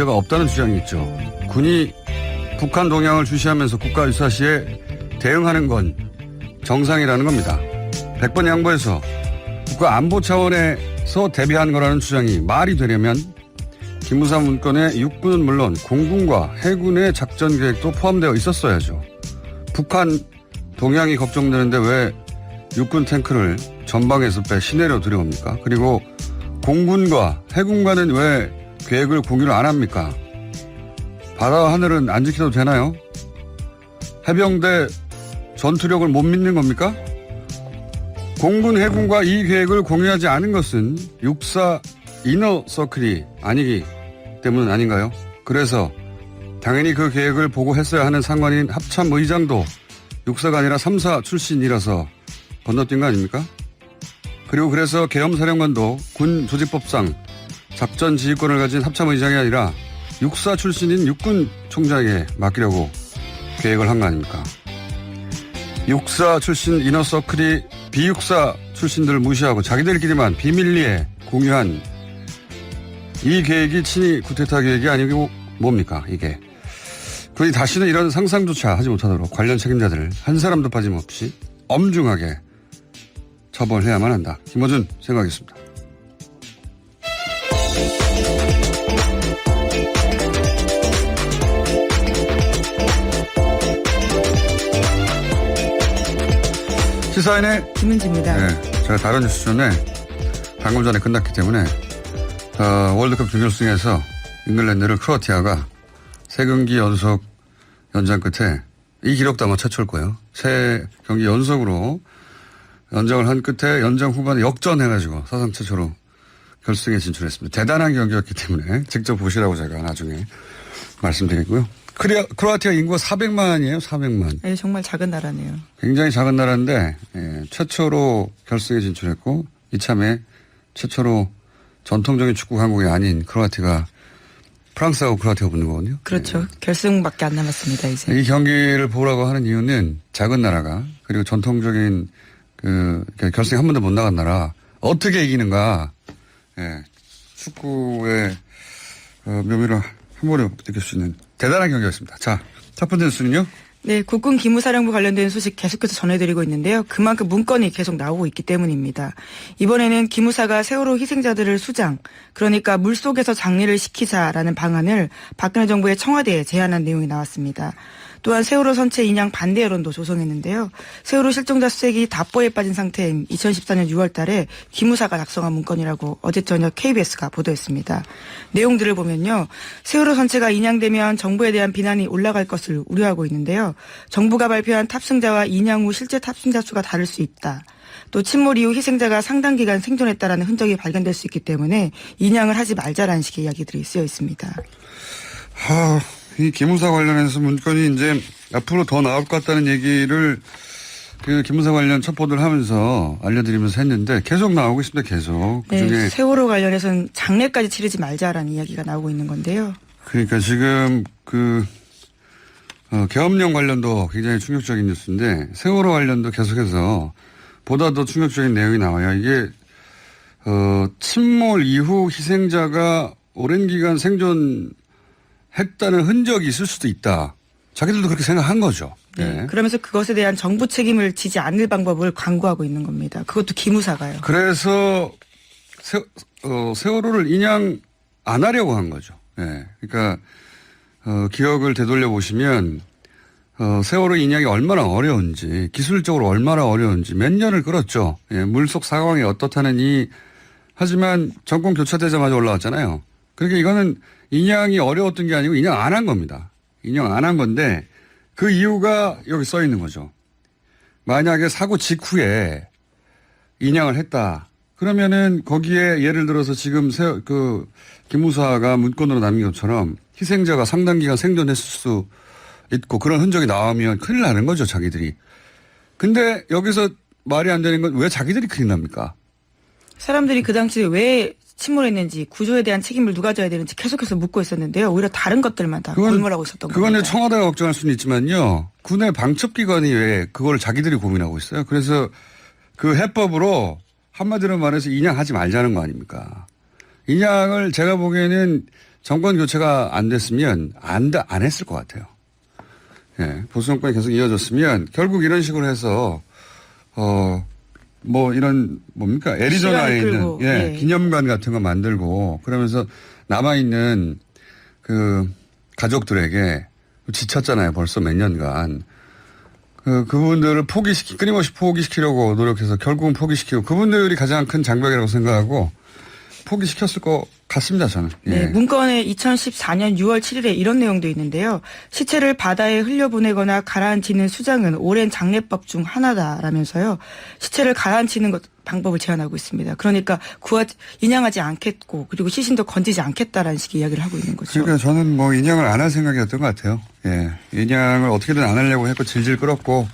데가 없다는 주장이 있죠. 군이 북한 동향을 주시하면서 국가 유사시에 대응하는 건 정상이라는 겁니다. 100번 양보해서 국가 안보 차원에서 대비한 거라는 주장이 말이 되려면 기무사 문건에 육군은 물론 공군과 해군의 작전 계획도 포함되어 있었어야죠. 북한 동향이 걱정되는데 왜 육군 탱크를 전방에서 빼 시내로 들여옵니까? 그리고 공군과 해군과는 왜 계획을 공유를 안 합니까? 바다와 하늘은 안 지켜도 되나요? 해병대 전투력을 못 믿는 겁니까? 공군 해군과 이 계획을 공유하지 않은 것은 육사 이너서클이 아니기 때문 아닌가요? 그래서 당연히 그 계획을 보고했어야 하는 상관인 합참의장도 육사가 아니라 3사 출신이라서 건너뛴 거 아닙니까? 그리고 그래서 계엄사령관도 군 조직법상 작전 지휘권을 가진 합참의장이 아니라 육사 출신인 육군 총장에게 맡기려고 계획을 한 거 아닙니까? 육사 출신 이너서클이 비육사 출신들을 무시하고 자기들끼리만 비밀리에 공유한 이 계획이 친위 쿠데타 계획이 아니고 뭡니까 이게. 그러니 다시는 이런 상상조차 하지 못하도록 관련 책임자들을 한 사람도 빠짐없이 엄중하게 처벌해야만 한다. 김어준 생각하겠습니다. 시사인의 김은지입니다. 네, 제가 다른 뉴스 전에 방금 전에 끝났기 때문에 월드컵 준결승에서 잉글랜드를 크로아티아가 3경기 연속 연장 끝에 이 기록도 아마 최초일 거예요. 3경기 연속으로 연장을 한 끝에 연장 후반에 역전해가지고 사상 최초로 결승에 진출했습니다. 대단한 경기였기 때문에 직접 보시라고 제가 나중에 말씀드리고요. 크로아티아 인구가 400만이에요. 400만. 네, 정말 작은 나라네요. 굉장히 작은 나라인데 최초로 결승에 진출했고 이참에 최초로 전통적인 축구 강국이 아닌 크로아티아가 프랑스하고 크로아티아가 붙는 거거든요. 그렇죠. 네. 결승밖에 안 남았습니다. 이제. 이 경기를 보라고 하는 이유는 작은 나라가 그리고 전통적인 결승에 한 번도 못 나간 나라 어떻게 이기는가. 축구의 묘미를 한 번에 느낄 수 있는 대단한 경기였습니다. 자, 첫 번째 뉴스는요. 네, 국군 기무사령부 관련된 소식 계속해서 전해드리고 있는데요. 그만큼 문건이 계속 나오고 있기 때문입니다. 이번에는 기무사가 세월호 희생자들을 수장, 그러니까 물속에서 장례를 시키자라는 방안을 박근혜 정부의 청와대에 제안한 내용이 나왔습니다. 또한 세월호 선체 인양 반대 여론도 조성했는데요. 세월호 실종자 수색이 답보에 빠진 상태인 2014년 6월 달에 기무사가 작성한 문건이라고 어제 저녁 KBS가 보도했습니다. 내용들을 보면요. 세월호 선체가 인양되면 정부에 대한 비난이 올라갈 것을 우려하고 있는데요. 정부가 발표한 탑승자와 인양 후 실제 탑승자 수가 다를 수 있다. 또 침몰 이후 희생자가 상당 기간 생존했다라는 흔적이 발견될 수 있기 때문에 인양을 하지 말자라는 식의 이야기들이 쓰여 있습니다. 이 기무사 관련해서 문건이 이제 앞으로 더 나올 것 같다는 얘기를 그 기무사 관련 첩보들 하면서 알려드리면서 했는데 계속 나오고 있습니다. 계속. 그중에 네, 세월호 관련해서는 장례까지 치르지 말자라는 이야기가 나오고 있는 건데요. 그러니까 지금 계엄령 관련도 굉장히 충격적인 뉴스인데 세월호 관련도 계속해서 보다 더 충격적인 내용이 나와요. 이게 침몰 이후 희생자가 오랜 기간 생존했다는 흔적이 있을 수도 있다. 자기들도 그렇게 생각한 거죠. 네. 그러면서 그것에 대한 정부 책임을 지지 않을 방법을 강구하고 있는 겁니다. 그것도 기무사가요. 그래서 세월호를 인양 안 하려고 한 거죠. 네. 그러니까 기억을 되돌려 보시면 세월호 인양이 얼마나 어려운지 기술적으로 얼마나 어려운지 몇 년을 끌었죠. 예, 물속 상황이 어떻다느니 하지만 정권 교체되자마자 올라왔잖아요. 그러니까 이거는 인양이 어려웠던 게 아니고 인양 안 한 겁니다. 인양 안 한 건데 그 이유가 여기 써 있는 거죠. 만약에 사고 직후에 인양을 했다. 그러면은 거기에 예를 들어서 지금 기무사가 문건으로 남긴 것처럼 희생자가 상당 기간 생존했을 수 있고 그런 흔적이 나오면 큰일 나는 거죠, 자기들이. 근데 여기서 말이 안 되는 건 왜 자기들이 큰일 납니까? 사람들이 그 당시에 왜 침몰했는지 구조에 대한 책임을 누가 져야 되는지 계속해서 묻고 있었는데요. 오히려 다른 것들만 다 골몰하고 있었던 겁니다. 그건 청와대가 걱정할 수는 있지만요. 군의 방첩기관이 왜 그걸 자기들이 고민하고 있어요. 그래서 그 해법으로 한마디로 말해서 인양하지 말자는 거 아닙니까? 인양을 제가 보기에는 정권 교체가 안 됐으면 안 했을 것 같아요. 예, 보수 정권이 계속 이어졌으면 결국 이런 식으로 해서 뭐 이런 뭡니까 애리조나에 있는 예. 기념관 같은 거 만들고 그러면서 남아 있는 그 가족들에게 지쳤잖아요. 벌써 몇 년간 그분들을 끊임없이 포기시키려고 노력해서 결국은 포기시키고 그분들이 가장 큰 장벽이라고 생각하고 포기시켰을 것 같습니다, 저는. 예. 네, 문건에 2014년 6월 7일에 이런 내용도 있는데요. 시체를 바다에 흘려보내거나 가라앉히는 수장은 오랜 장례법 중 하나다라면서요. 시체를 가라앉히는 방법을 제안하고 있습니다. 그러니까 인양하지 않겠고 그리고 시신도 건지지 않겠다라는 식의 이야기를 하고 있는 거죠. 그러니까 저는 뭐 인양을 안 할 생각이었던 것 같아요. 예. 인양을 어떻게든 안 하려고 했고 질질 끌었고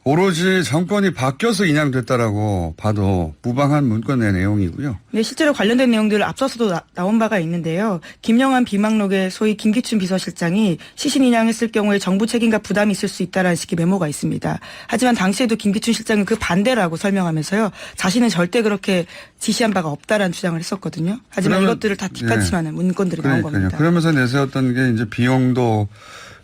오로지 정권이 바뀌어서 인양됐다라고 봐도 무방한 문건의 내용이고요. 네, 실제로 관련된 내용들 앞서서도 나온 바가 있는데요. 김영환 비망록에 소위 김기춘 비서실장이 시신 인양했을 경우에 정부 책임과 부담이 있을 수 있다라는 식의 메모가 있습니다. 하지만 당시에도 김기춘 실장은 그 반대라고 설명하면서요. 자신은 절대 그렇게 지시한 바가 없다라는 주장을 했었거든요. 하지만 이것들을 다 뒷받침하는 문건들이 나온 겁니다. 그러면서 내세웠던 게 이제 비용도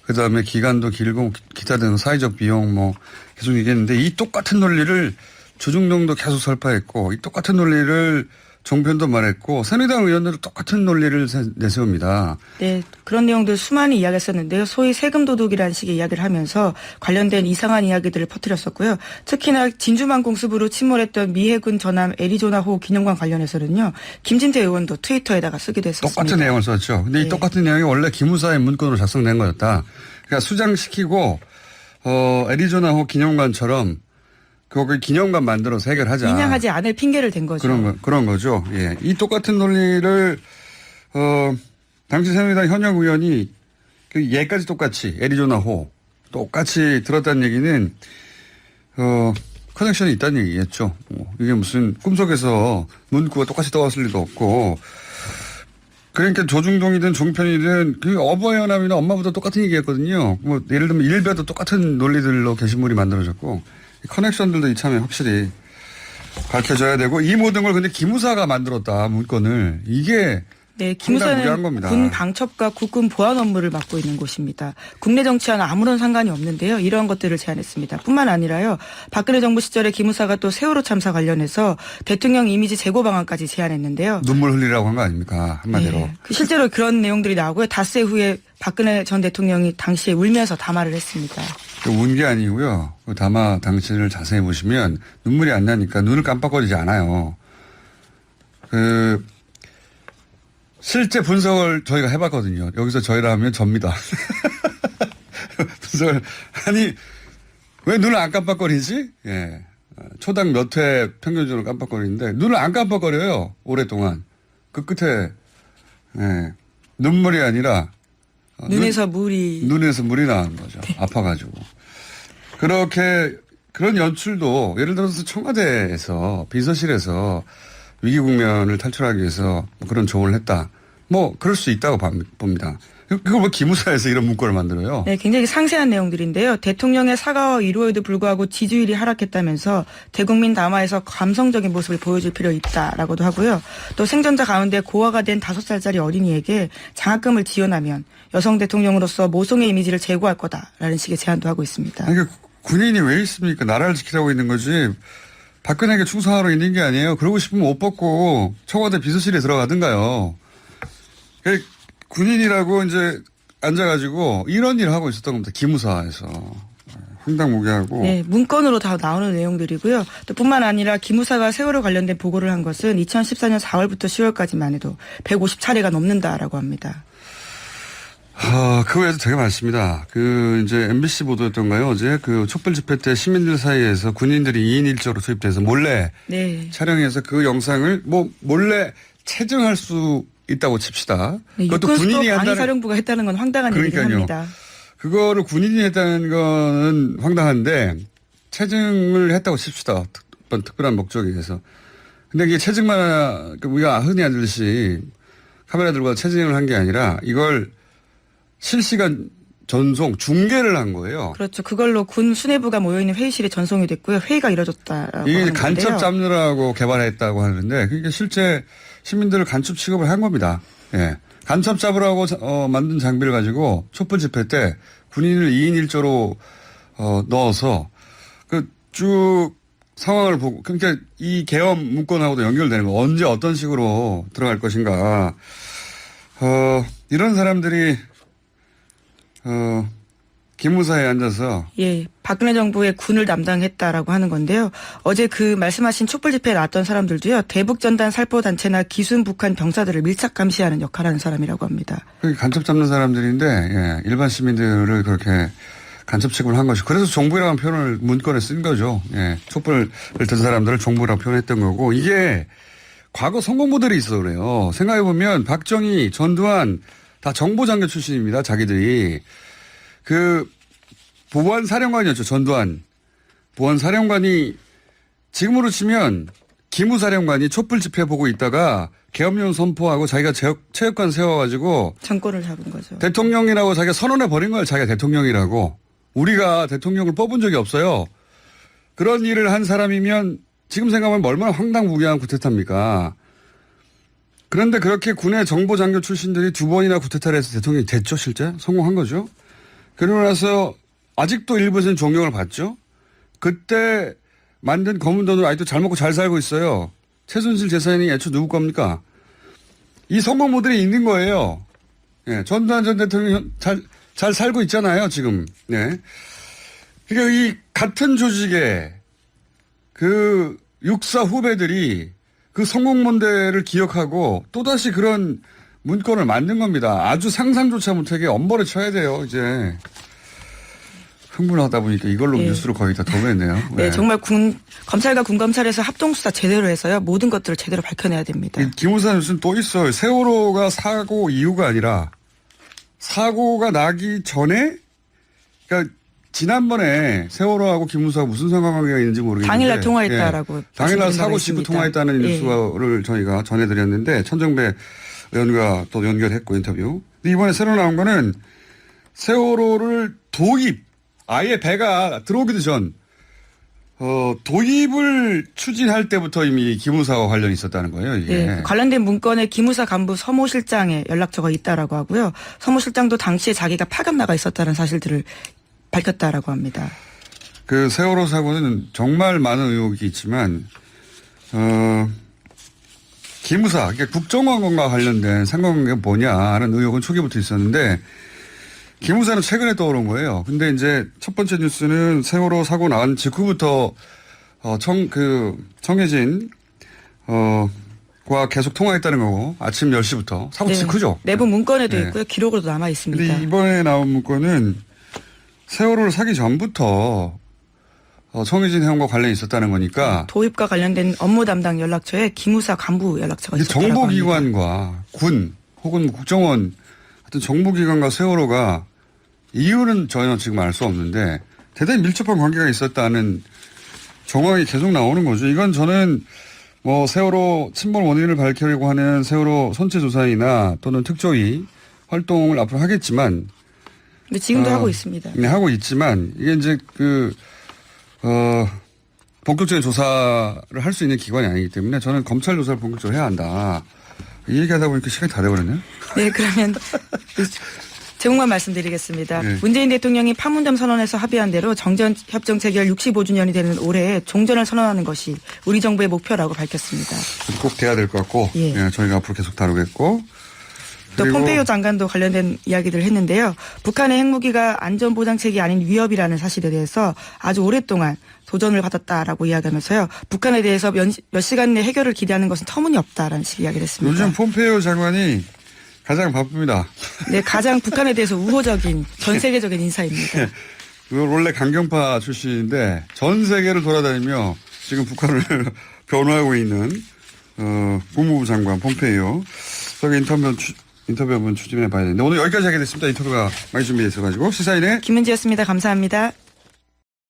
그다음에 기간도 길고 기타 등 사회적 비용 뭐 계속 얘기했는데 이 똑같은 논리를 조중동도 계속 설파했고 이 똑같은 논리를 종편도 말했고 새누리당 의원들도 똑같은 논리를 내세웁니다. 네, 그런 내용들 수많이 이야기했었는데요. 소위 세금 도둑이라는 식의 이야기를 하면서 관련된 이상한 이야기들을 퍼뜨렸었고요. 특히나 진주망공습으로 침몰했던 미해군 전함 애리조나호 기념관 관련해서는요. 김진태 의원도 트위터에다가 쓰기도 했었습니다. 똑같은 내용을 썼죠. 근데 이 똑같은 내용이 원래 기무사의 문건으로 작성된 거였다. 그러니까 수장시키고 애리조나호 기념관처럼 거기 기념관 만들어서 해결하자. 인양하지 않을 핑계를 댄 거죠. 그런 거죠. 예. 이 똑같은 논리를, 당시 새누리당 현역 의원이 그 얘까지 똑같이 애리조나호 똑같이 들었다는 얘기는, 커넥션이 있다는 얘기겠죠. 이게 무슨 꿈속에서 문구가 똑같이 떠왔을 리도 없고, 그러니까 조중동이든 종편이든 그 어버이연합이나 엄마보다 똑같은 얘기했거든요. 뭐 예를 들면 일베도 똑같은 논리들로 게시물이 만들어졌고, 커넥션들도 이참에 확실히 밝혀져야 되고 이 모든 걸 근데 기무사가 만들었다 문건을 이게 네, 기무사는 군 방첩과 국군 보안 업무를 맡고 있는 곳입니다. 국내 정치와는 아무런 상관이 없는데요. 이러한 것들을 제안했습니다. 뿐만 아니라요. 박근혜 정부 시절에 기무사가 또 세월호 참사 관련해서 대통령 이미지 제고 방안까지 제안했는데요. 눈물 흘리라고 한 거 아닙니까? 한마디로. 네, 실제로 그런 내용들이 나오고요. 닷새 후에 박근혜 전 대통령이 당시에 울면서 담화를 했습니다. 운 게 아니고요. 그 담화 당시를 자세히 보시면 눈물이 안 나니까 눈을 깜빡거리지 않아요. 실제 분석을 저희가 해봤거든요. 여기서 저희라면 접니다. 분석을 아니 왜 눈을 안 깜빡거리지? 예, 초당 몇 회 평균적으로 깜빡거리는데 눈을 안 깜빡거려요. 오랫동안 그 끝에 눈물이 아니라 눈에서 물이 나는 거죠. 네. 아파가지고 그런 연출도 예를 들어서 청와대에서 비서실에서 위기 국면을 탈출하기 위해서 그런 조언을 했다. 뭐 그럴 수 있다고 봅니다. 그걸 왜 기무사에서 이런 문건을 만들어요? 네, 굉장히 상세한 내용들인데요. 대통령의 사과와 위로에도 불구하고 지지율이 하락했다면서 대국민 담화에서 감성적인 모습을 보여줄 필요 있다라고도 하고요. 또 생존자 가운데 고아가 된 5살짜리 어린이에게 장학금을 지원하면 여성 대통령으로서 모성의 이미지를 제고할 거다라는 식의 제안도 하고 있습니다. 아니, 군인이 왜 있습니까? 나라를 지키라고 있는 거지. 박근혜에게 충성하러 있는 게 아니에요. 그러고 싶으면 옷 벗고 청와대 비서실에 들어가든가요. 군인이라고 이제 앉아가지고 이런 일을 하고 있었던 겁니다. 기무사에서. 황당무계하고. 네, 문건으로 다 나오는 내용들이고요. 또 뿐만 아니라 기무사가 세월호 관련된 보고를 한 것은 2014년 4월부터 10월까지만 해도 150차례가 넘는다라고 합니다. 그 외에도 되게 많습니다. 이제 MBC 보도였던가요? 어제 촛불 집회 때 시민들 사이에서 군인들이 2인 1조로 투입돼서 몰래 촬영해서 그 영상을 몰래 채증할 수 있다고 칩시다. 네, 그것도 군인이 한다는. 사령부가 했다는 건 황당한 얘기를 합니다. 그거를 군인이 했다는 거는 황당한데 채증을 했다고 칩시다. 어떤 특별한 목적에 의해서. 근데 이게 채증만 우리가 흔히 하듯이 카메라 들고 와서 채증을 한 게 아니라 이걸 실시간 전송, 중계를 한 거예요. 그렇죠. 그걸로 군 수뇌부가 모여있는 회의실에 전송이 됐고요. 회의가 이뤄졌다라고 이게 하는 간첩 건데요. 잡느라고 개발했다고 하는데 그게 실제 시민들을 간첩 취급을 한 겁니다. 예. 간첩 잡으라고 만든 장비를 가지고 촛불 집회 때 군인을 2인 1조로 넣어서 그 쭉 상황을 보고 그러니까 이 계엄 문건하고도 연결되는 거 언제 어떤 식으로 들어갈 것인가. 이런 사람들이 기무사에 앉아서 예, 박근혜 정부의 군을 담당했다라고 하는 건데요. 어제 그 말씀하신 촛불 집회에 나왔던 사람들도요. 대북전단 살포 단체나 기순 북한 병사들을 밀착 감시하는 역할을 하는 사람이라고 합니다. 간첩 잡는 사람들인데 예, 일반 시민들을 그렇게 간첩 취급을 한 것이 그래서 종북이라는 표현을 문건에 쓴 거죠. 예, 촛불을 든 사람들을 종북이라고 표현했던 거고 이게 과거 성공 모델이 있어 그래요. 생각해보면 박정희, 전두환 다 정보장교 출신입니다. 자기들이. 그 보안사령관이었죠. 전두환. 보안사령관이 지금으로 치면 기무사령관이 촛불 집회 보고 있다가 계엄령 선포하고 자기가 체육관 세워가지고 정권을 잡은 거죠. 대통령이라고 자기가 선언해 버린 거예요. 자기가 대통령이라고. 우리가 대통령을 뽑은 적이 없어요. 그런 일을 한 사람이면 지금 생각하면 얼마나 황당무계한 쿠데타입니까. 그런데 그렇게 군의 정보장교 출신들이 2번이나 쿠데타를 해서 대통령이 됐죠. 실제 성공한 거죠. 그러고 나서 아직도 일부에서는 존경을 받죠. 그때 만든 검은 돈으로 아직도 잘 먹고 잘 살고 있어요. 최순실 재산이 애초 누구 겁니까? 이 성공 모델이 있는 거예요. 예, 전두환 전 대통령 잘 살고 있잖아요, 지금. 네. 그러니까 이 같은 조직의 그 육사 후배들이 그 성공 모델을 기억하고 또다시 그런 문건을 만든 겁니다. 아주 상상조차 못하게 엄벌에 쳐야 돼요, 이제. 흥분하다 보니까 이걸로 네. 뉴스로 거의 다 도배했네요. 네, 정말 검찰과 군검찰에서 합동수사 제대로 해서요. 모든 것들을 제대로 밝혀내야 됩니다. 기무사 뉴스는 또 있어요. 세월호가 사고 이후가 아니라 사고가 나기 전에 그러니까 지난번에 세월호하고 기무사가 무슨 상관관계가 있는지 모르겠는데 당일날 통화했다라고. 예, 당일날 사고 직후 통화했다는 예. 뉴스를 저희가 전해드렸는데 천정배 의원과 또 연결했고 인터뷰. 근데 이번에 새로 나온 거는 세월호를 아예 배가 들어오기도 전 도입을 추진할 때부터 이미 기무사와 관련이 있었다는 거예요. 이게. 네, 관련된 문건에 기무사 간부 서모 실장의 연락처가 있다라고 하고요. 서모 실장도 당시에 자기가 파견 나가 있었다는 사실들을 밝혔다라고 합니다. 그 세월호 사고는 정말 많은 의혹이 있지만 기무사, 그러니까 국정원과 관련된 상관관계가 뭐냐는 의혹은 초기부터 있었는데 기무사는 최근에 떠오른 거예요. 근데 이제 첫 번째 뉴스는 세월호 사고 난 직후부터 청해진 과 계속 통화했다는 거고 아침 10시부터 사고 네, 직후죠. 내부 문건에도 네. 있고요. 기록으로도 남아 있습니다. 근데 이번에 나온 문건은 세월호를 사기 전부터 청해진 회원과 관련이 있었다는 거니까 도입과 관련된 업무 담당 연락처에 기무사 간부 연락처가 있었다고 합니다. 정보기관과 군 혹은 국정원 하여튼 정보기관과 세월호가 이유는 전혀 지금 알 수 없는데 대단히 밀접한 관계가 있었다는 정황이 계속 나오는 거죠. 이건 저는 뭐 세월호 침몰 원인을 밝히려고 하는 세월호 선체조사이나 또는 특조위 활동을 앞으로 하겠지만 근데 지금도 하고 있습니다. 네, 하고 있지만 이게 이제 본격적인 조사를 할 수 있는 기관이 아니기 때문에 저는 검찰 조사를 본격적으로 해야 한다. 이 얘기하다 보니까 시간이 다 돼버렸네요. 네, 그러면 제목만 말씀드리겠습니다. 네. 문재인 대통령이 판문점 선언에서 합의한 대로 정전협정 체결 65주년이 되는 올해에 종전을 선언하는 것이 우리 정부의 목표라고 밝혔습니다. 꼭 돼야 될 것 같고 예. 예, 저희가 앞으로 계속 다루겠고 또 폼페이오 장관도 관련된 이야기를 했는데요. 북한의 핵무기가 안전보장책이 아닌 위협이라는 사실에 대해서 아주 오랫동안 도전을 받았다라고 이야기하면서요. 북한에 대해서 몇 시간 내 해결을 기대하는 것은 터무니없다라는 식의 이야기를 했습니다. 요즘 폼페이오 장관이 가장 바쁩니다. 네, 가장 북한에 대해서 우호적인 전 세계적인 인사입니다. 원래 강경파 출신인데 전 세계를 돌아다니며 지금 북한을 변호하고 있는 국무부 장관 폼페이오. 저기 인터뷰 한번 추진해 봐야 되는데 오늘 여기까지 하게 됐습니다. 인터뷰가 많이 준비돼 있어가지고 시사인의 김은지였습니다. 감사합니다.